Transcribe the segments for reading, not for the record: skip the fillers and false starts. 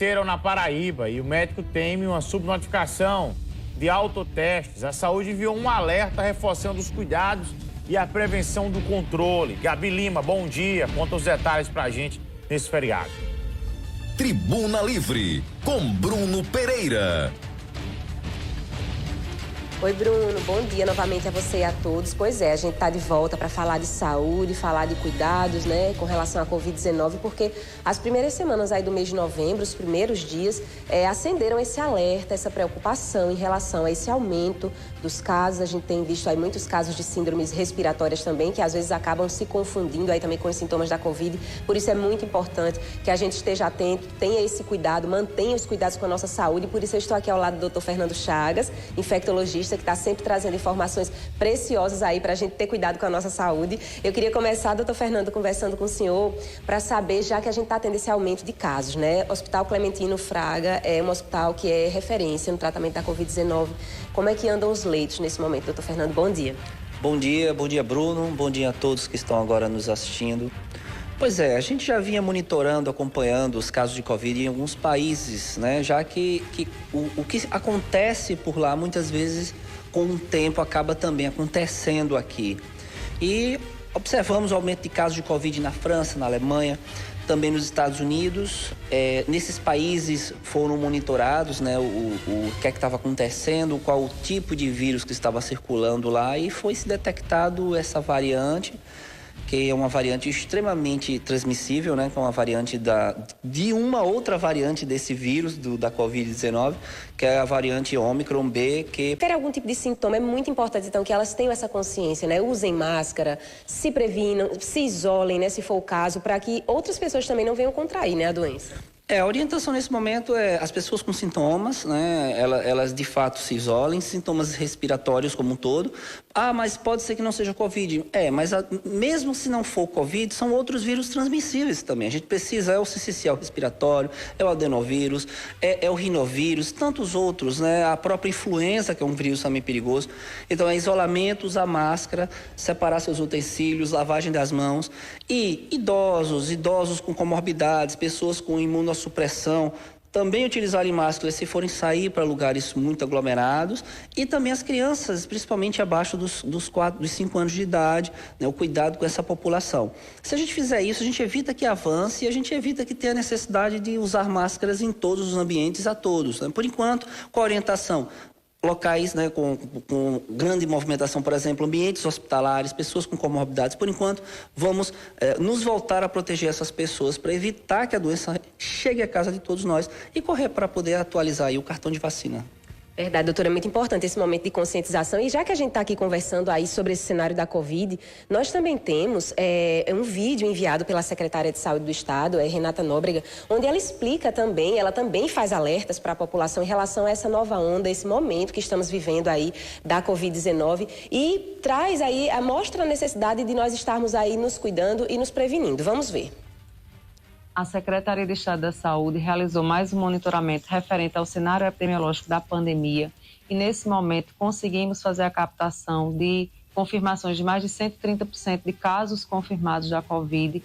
Na Paraíba e o médico teme uma subnotificação de autotestes. A saúde enviou um alerta reforçando os cuidados e a prevenção do controle. Gabi Lima, bom dia. Conta os detalhes pra gente nesse feriado. Tribuna Livre, com Bruno Pereira. Oi, Bruno, bom dia novamente a você e a todos. Pois é, a gente está de volta para falar de saúde, falar de cuidados, né, com relação à Covid-19, porque as primeiras semanas aí do mês de novembro, os primeiros dias, acenderam esse alerta, essa preocupação em relação a esse aumento dos casos. A gente tem visto aí muitos casos de síndromes respiratórias também, que às vezes acabam se confundindo aí também com os sintomas da Covid. Por isso é muito importante que a gente esteja atento, tenha esse cuidado, mantenha os cuidados com a nossa saúde. Por isso eu estou aqui ao lado do Dr. Fernando Chagas, infectologista, que está sempre trazendo informações preciosas aí para a gente ter cuidado com a nossa saúde. Eu queria começar, doutor Fernando, conversando com o senhor para saber, já que a gente está tendo esse aumento de casos, né? O Hospital Clementino Fraga é um hospital que é referência no tratamento da Covid-19. Como é que andam os leitos nesse momento, doutor Fernando? Bom dia. Bom dia, Bruno. Bom dia a todos que estão agora nos assistindo. Pois é, a gente já vinha monitorando, acompanhando os casos de Covid em alguns países, né? Já que o que acontece por lá, muitas vezes, com o tempo, acaba também acontecendo aqui. E observamos o aumento de casos de Covid na França, na Alemanha, também nos Estados Unidos. Nesses países foram monitorados, né, o que é que estava acontecendo, qual o tipo de vírus que estava circulando lá, e foi-se detectado essa variante, que é uma variante extremamente transmissível, né? Que é uma variante de uma outra variante desse vírus, da Covid-19, que é a variante Ômicron B, que... Ter algum tipo de sintoma é muito importante, então, que elas tenham essa consciência, né? Usem máscara, se previnam, se isolem, né? Se for o caso, para que outras pessoas também não venham contrair, né, a doença. A orientação nesse momento é as pessoas com sintomas, né? Elas de fato se isolem, sintomas respiratórios como um todo. Mas pode ser que não seja Covid. Mas mesmo se não for Covid, são outros vírus transmissíveis também. A gente precisa, é o sincicial respiratório, é o adenovírus, é o rinovírus, tantos outros, né? A própria influenza, que é um vírus também perigoso. Então, isolamento, usar máscara, separar seus utensílios, lavagem das mãos. E idosos com comorbidades, pessoas com imunossupressão, também utilizarem máscaras se forem sair para lugares muito aglomerados, e também as crianças, principalmente abaixo dos 5 anos de idade, né, o cuidado com essa população. Se a gente fizer isso, a gente evita que avance e a gente evita que tenha necessidade de usar máscaras em todos os ambientes a todos, né? Por enquanto, com a orientação, locais, né, com grande movimentação, por exemplo, ambientes hospitalares, pessoas com comorbidades. Por enquanto, vamos nos voltar a proteger essas pessoas para evitar que a doença chegue à casa de todos nós e correr para poder atualizar aí o cartão de vacina. Verdade, doutora, é muito importante esse momento de conscientização. E já que a gente está aqui conversando aí sobre esse cenário da Covid, nós também temos um vídeo enviado pela secretária de Saúde do Estado, Renata Nóbrega, onde ela explica também, ela também faz alertas para a população em relação a essa nova onda, esse momento que estamos vivendo aí da Covid-19, e traz aí, mostra a necessidade de nós estarmos aí nos cuidando e nos prevenindo. Vamos ver. A Secretaria de Estado da Saúde realizou mais um monitoramento referente ao cenário epidemiológico da pandemia e, nesse momento, conseguimos fazer a captação de confirmações de mais de 130% de casos confirmados da Covid,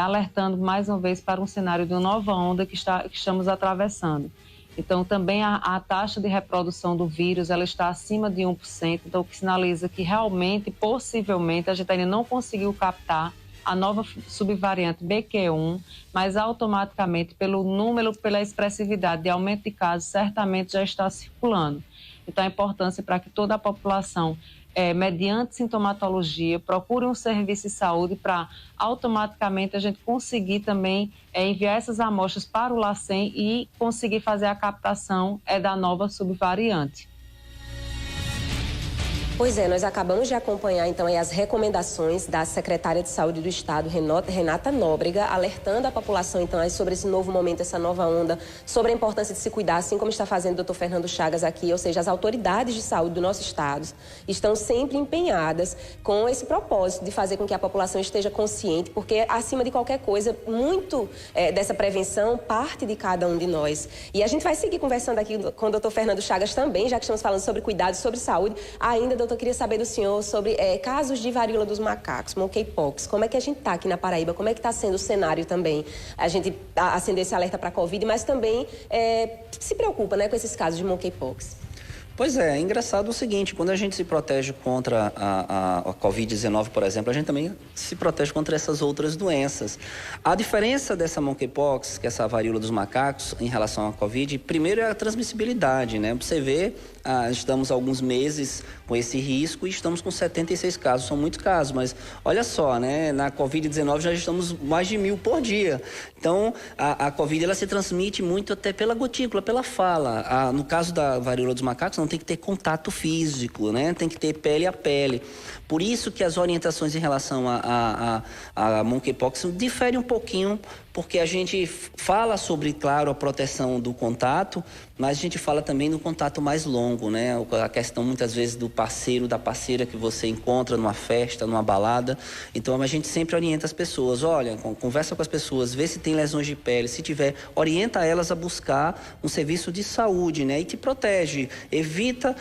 alertando mais uma vez para um cenário de uma nova onda que estamos atravessando. Então, também a taxa de reprodução do vírus ela está acima de 1%, então, o que sinaliza que realmente, possivelmente, a gente ainda não conseguiu captar a nova subvariante BQ1, mas automaticamente pelo número, pela expressividade de aumento de casos, certamente já está circulando. Então, a importância para que toda a população, mediante sintomatologia, procure um serviço de saúde para automaticamente a gente conseguir também enviar essas amostras para o LACEN e conseguir fazer a captação da nova subvariante. Pois é, nós acabamos de acompanhar, então, as recomendações da secretária de Saúde do Estado, Renata Nóbrega, alertando a população, então, sobre esse novo momento, essa nova onda, sobre a importância de se cuidar, assim como está fazendo o doutor Fernando Chagas aqui, ou seja, as autoridades de saúde do nosso Estado estão sempre empenhadas com esse propósito de fazer com que a população esteja consciente, porque, acima de qualquer coisa, muito dessa prevenção parte de cada um de nós. E a gente vai seguir conversando aqui com o doutor Fernando Chagas também, já que estamos falando sobre cuidados, sobre saúde, ainda, doutor, eu queria saber do senhor sobre casos de varíola dos macacos, monkeypox. Como é que a gente está aqui na Paraíba? Como é que está sendo o cenário também? A gente acender esse alerta para a Covid, mas também se preocupa, né, com esses casos de monkeypox. Pois é engraçado o seguinte, quando a gente se protege contra a Covid-19, por exemplo, a gente também se protege contra essas outras doenças. A diferença dessa monkeypox, que é essa varíola dos macacos, em relação à Covid, primeiro é a transmissibilidade, né? Você vê, estamos há alguns meses com esse risco e estamos com 76 casos, são muitos casos, mas olha só, né? Na Covid-19 já estamos mais de 1.000 por dia. Então, a Covid, ela se transmite muito até pela gotícula, pela fala. No caso da varíola dos macacos, não tem que ter contato físico, né? Tem que ter pele a pele. Por isso que as orientações em relação a monkeypox diferem um pouquinho, porque a gente fala sobre, claro, a proteção do contato, mas a gente fala também do contato mais longo, né? A questão, muitas vezes, do parceiro, da parceira que você encontra numa festa, numa balada. Então, a gente sempre orienta as pessoas. Olha, conversa com as pessoas, vê se tem lesões de pele. Se tiver, orienta elas a buscar um serviço de saúde, né? E te protege. Evita,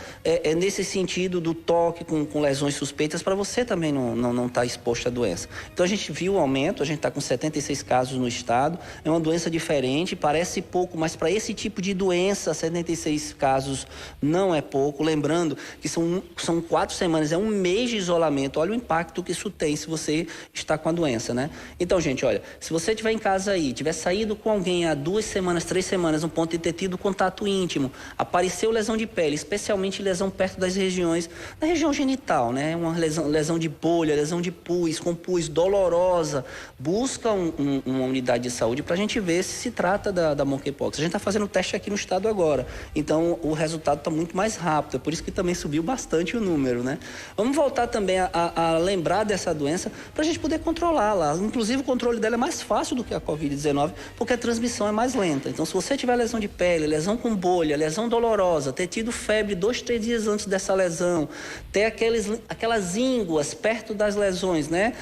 nesse sentido, do toque com lesões suspeitas, para você também não estar exposto à doença. Então, a gente viu o aumento, a gente está com 76 casos no estado. É uma doença diferente, parece pouco, mas para esse tipo de doença, 76 casos não é pouco. Lembrando que são 4 semanas, é um mês de isolamento. Olha o impacto que isso tem se você está com a doença, né? Então, gente, olha, se você estiver em casa aí, tiver saído com alguém há 2 semanas, 3 semanas, no ponto de ter tido contato íntimo, apareceu lesão de pele, especialmente lesão perto das regiões, da região genital, né? Uma lesão de bolha, lesão de pus, com pus dolorosa, busca uma unidade de saúde para a gente ver se trata da monkeypox. A gente está fazendo o teste aqui no estado agora, então o resultado está muito mais rápido, é por isso que também subiu bastante o número, né? Vamos voltar também a lembrar dessa doença para a gente poder controlá-la. Inclusive, o controle dela é mais fácil do que a Covid-19, porque a transmissão é mais lenta. Então, se você tiver lesão de pele, lesão com bolha, lesão dolorosa, ter tido febre 2, 3 dias antes dessa lesão, ter aquelas ínguas perto das lesões, né?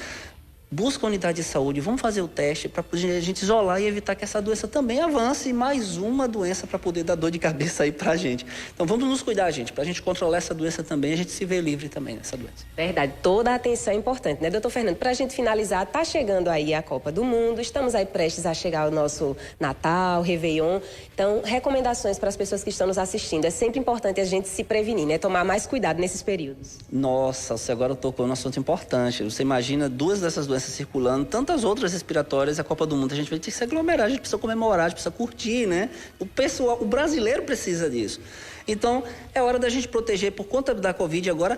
Busca a unidade de saúde, vamos fazer o teste para a gente isolar e evitar que essa doença também avance, e mais uma doença para poder dar dor de cabeça aí para a gente. Então vamos nos cuidar, gente, para a gente controlar essa doença também, a gente se vê livre também dessa doença. Verdade, toda a atenção é importante, né, doutor Fernando? Para a gente finalizar, tá chegando aí a Copa do Mundo, estamos aí prestes a chegar o nosso Natal, Réveillon. Então, recomendações para as pessoas que estão nos assistindo. É sempre importante a gente se prevenir, né, tomar mais cuidado nesses períodos. Nossa, você agora tocou num assunto importante. Você imagina 2 dessas doenças circulando, tantas outras respiratórias, a Copa do Mundo, a gente vai ter que se aglomerar, a gente precisa comemorar, a gente precisa curtir, né? O brasileiro precisa disso. Então, é hora da gente proteger por conta da Covid agora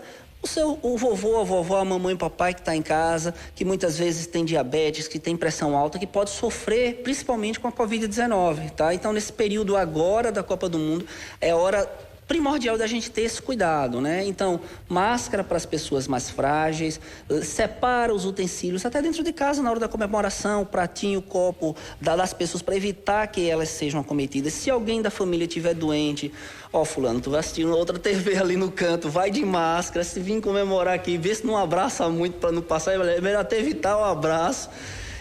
o vovô, a vovó, a mamãe e o papai que está em casa, que muitas vezes tem diabetes, que tem pressão alta, que pode sofrer principalmente com a Covid-19, tá? Então, nesse período agora da Copa do Mundo, é hora primordial da gente ter esse cuidado, né? Então, máscara para as pessoas mais frágeis, separa os utensílios, até dentro de casa, na hora da comemoração, o pratinho, o copo das pessoas, para evitar que elas sejam acometidas. Se alguém da família estiver doente, fulano, tu vai assistindo outra TV ali no canto, vai de máscara, se vir comemorar aqui, vê se não abraça muito para não passar, é melhor até evitar o abraço.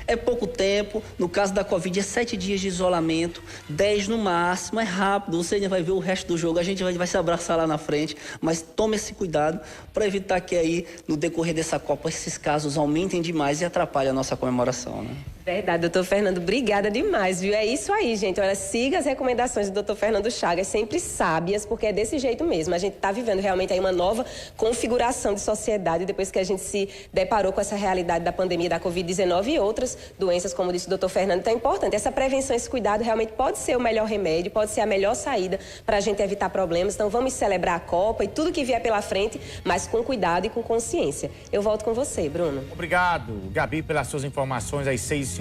É pouco tempo, no caso da Covid é 7 dias de isolamento, 10 no máximo, é rápido, você ainda vai ver o resto do jogo, a gente vai se abraçar lá na frente, mas tome esse cuidado para evitar que aí, no decorrer dessa Copa, esses casos aumentem demais e atrapalhem a nossa comemoração, né? Verdade, doutor Fernando, obrigada demais, viu? É isso aí, gente. Olha, siga as recomendações do doutor Fernando Chagas, sempre sábias, porque é desse jeito mesmo. A gente está vivendo realmente aí uma nova configuração de sociedade depois que a gente se deparou com essa realidade da pandemia da Covid-19 e outras doenças, como disse o doutor Fernando. Então é importante. Essa prevenção, esse cuidado realmente pode ser o melhor remédio, pode ser a melhor saída para a gente evitar problemas. Então vamos celebrar a Copa e tudo que vier pela frente, mas com cuidado e com consciência. Eu volto com você, Bruno. Obrigado, Gabi, pelas suas informações às 6h59.